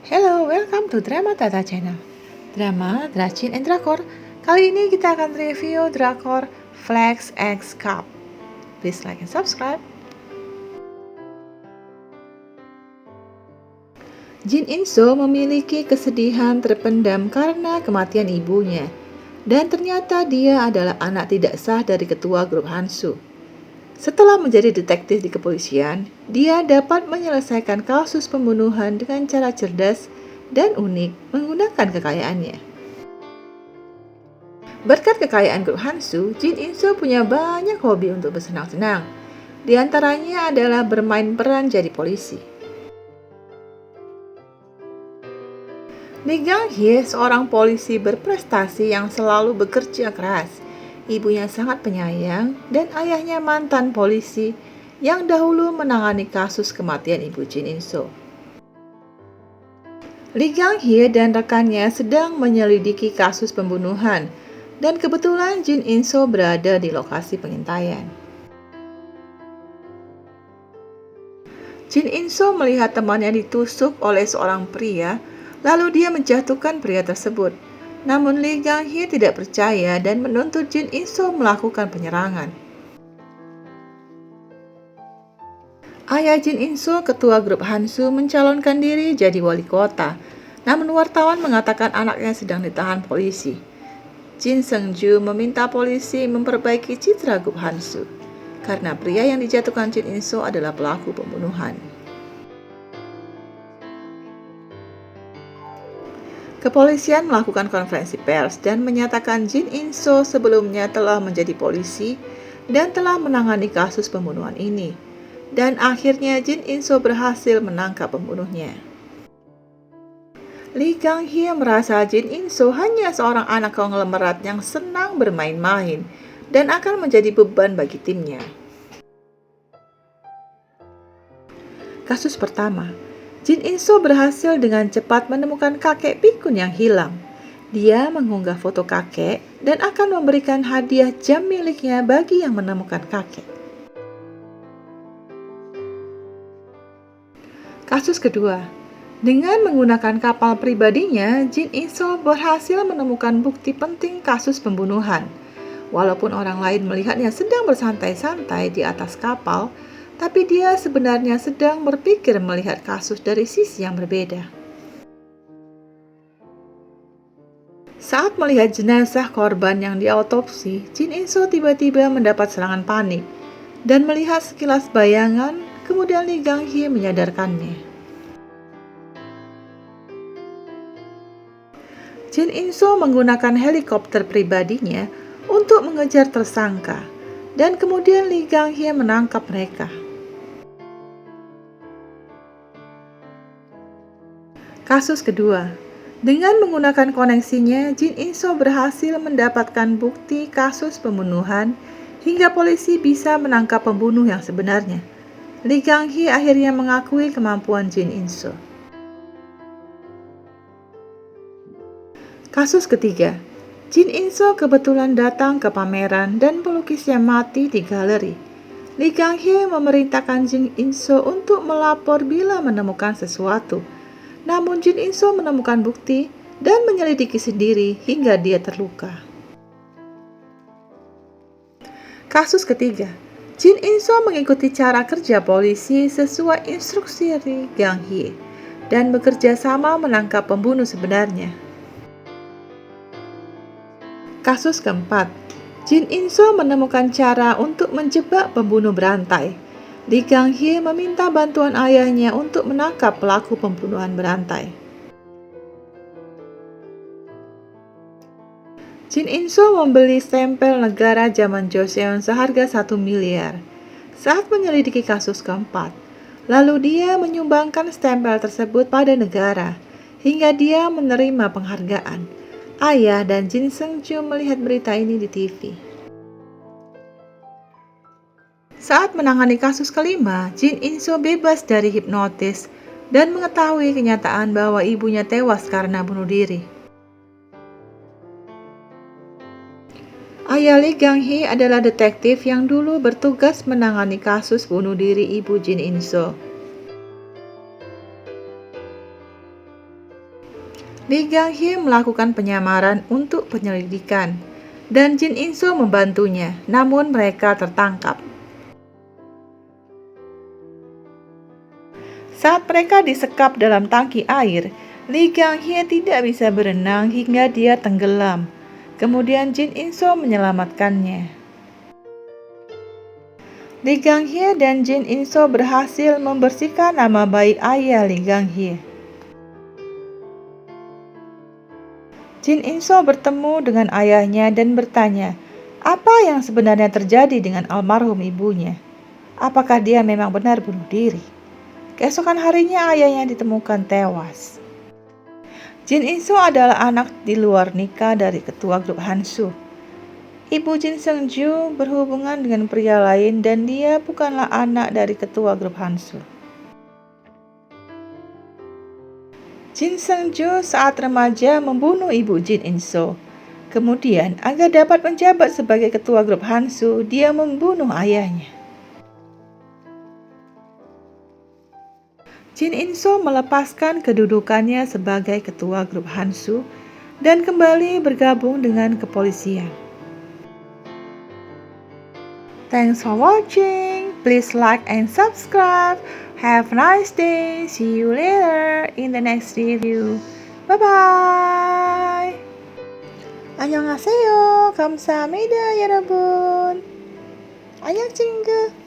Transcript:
Hello, welcome to Drama Tata Channel. Drama, Dracin, and Drakor. Kali ini kita akan review Drakor Flex X Cup. Please like and subscribe. Jin In-soo memiliki kesedihan terpendam karena kematian ibunya. Dan ternyata dia adalah anak tidak sah dari ketua grup Hansu. Setelah menjadi detektif di kepolisian, dia dapat menyelesaikan kasus pembunuhan dengan cara cerdas dan unik menggunakan kekayaannya. Berkat kekayaan grup Hansu, Jin In-soo punya banyak hobi untuk bersenang-senang. Di antaranya adalah bermain peran jadi polisi. Lee Gang-hye seorang polisi berprestasi yang selalu bekerja keras. Ibunya sangat penyayang dan ayahnya mantan polisi yang dahulu menangani kasus kematian ibu Jin In-soo. Lee Gang-hye dan rekannya sedang menyelidiki kasus pembunuhan dan kebetulan Jin In-soo berada di lokasi pengintaian. Jin In-soo melihat temannya ditusuk oleh seorang pria, lalu dia menjatuhkan pria tersebut. Namun Lee Gang-hye tidak percaya dan menuntut Jin In-soo melakukan penyerangan. Ayah Jin In-soo, ketua grup Hansu, mencalonkan diri jadi wali kota. Namun wartawan mengatakan anaknya sedang ditahan polisi. Jin Seung-ju meminta polisi memperbaiki citra grup Hansu karena pria yang dijatuhkan Jin In-soo adalah pelaku pembunuhan. Kepolisian melakukan konferensi pers dan menyatakan Jin In-soo sebelumnya telah menjadi polisi dan telah menangani kasus pembunuhan ini. Dan akhirnya Jin In-soo berhasil menangkap pembunuhnya. Lee Gang-hye merasa Jin In-soo hanya seorang anak konglomerat yang senang bermain-main dan akan menjadi beban bagi timnya. Kasus pertama, Jin In-soo berhasil dengan cepat menemukan kakek pikun yang hilang. Dia mengunggah foto kakek dan akan memberikan hadiah jam miliknya bagi yang menemukan kakek. Kasus kedua, dengan menggunakan kapal pribadinya, Jin In-soo berhasil menemukan bukti penting kasus pembunuhan. Walaupun orang lain melihatnya sedang bersantai-santai di atas kapal, tapi dia sebenarnya sedang berpikir melihat kasus dari sisi yang berbeda. Saat melihat jenazah korban yang diautopsi, Jin In-soo tiba-tiba mendapat serangan panik dan melihat sekilas bayangan, kemudian Lee Gang-hye menyadarkannya. Jin In-soo menggunakan helikopter pribadinya untuk mengejar tersangka, dan kemudian Lee Gang-hye menangkap mereka. Kasus kedua, dengan menggunakan koneksinya, Jin In-soo berhasil mendapatkan bukti kasus pembunuhan hingga polisi bisa menangkap pembunuh yang sebenarnya. Lee Gang-hye akhirnya mengakui kemampuan Jin In-soo. Kasus ketiga, Jin In-soo kebetulan datang ke pameran dan pelukisnya mati di galeri. Lee Gang-hye memerintahkan Jin In-soo untuk melapor bila menemukan sesuatu. Namun Jin In-soo menemukan bukti dan menyelidiki sendiri hingga dia terluka. Kasus ketiga, Jin In-soo mengikuti cara kerja polisi sesuai instruksi Lee Gang-hye dan bekerja sama menangkap pembunuh sebenarnya. Kasus keempat, Jin In-soo menemukan cara untuk menjebak pembunuh berantai. Lee Gang-hye meminta bantuan ayahnya untuk menangkap pelaku pembunuhan berantai. Jin In-soo membeli stempel negara zaman Joseon seharga 1 miliar saat menyelidiki kasus keempat. Lalu dia menyumbangkan stempel tersebut pada negara hingga dia menerima penghargaan. Ayah dan Jin Seung-ju melihat berita ini di TV. Saat menangani kasus kelima, Jin In-soo bebas dari hipnotis dan mengetahui kenyataan bahwa ibunya tewas karena bunuh diri. Ayah Lee Gang-hye adalah detektif yang dulu bertugas menangani kasus bunuh diri ibu Jin In-soo. Lee Gang-hye melakukan penyamaran untuk penyelidikan, dan Jin In-so membantunya, namun mereka tertangkap. Saat mereka disekap dalam tangki air, Lee Gang-hye tidak bisa berenang hingga dia tenggelam. Kemudian Jin In-so menyelamatkannya. Lee Gang-hye dan Jin In-so berhasil membersihkan nama baik ayah Lee Gang-hye. Jin In-so bertemu dengan ayahnya dan bertanya, apa yang sebenarnya terjadi dengan almarhum ibunya? Apakah dia memang benar bunuh diri? Keesokan harinya ayahnya ditemukan tewas. Jin In-so adalah anak di luar nikah dari ketua grup Hansu. Ibu Jin Seung-ju berhubungan dengan pria lain dan dia bukanlah anak dari ketua grup Hansu. Jin Seung-ju saat remaja membunuh ibu Jin In-so. Kemudian, agar dapat menjabat sebagai ketua grup Hansu, dia membunuh ayahnya. Jin In-so melepaskan kedudukannya sebagai ketua grup Hansu dan kembali bergabung dengan kepolisian. Thanks for watching. Please like and subscribe. Have a nice day. See you later in the next review. Bye-bye. 안녕하세요. 감사합니다, 여러분. 안녕, 친구.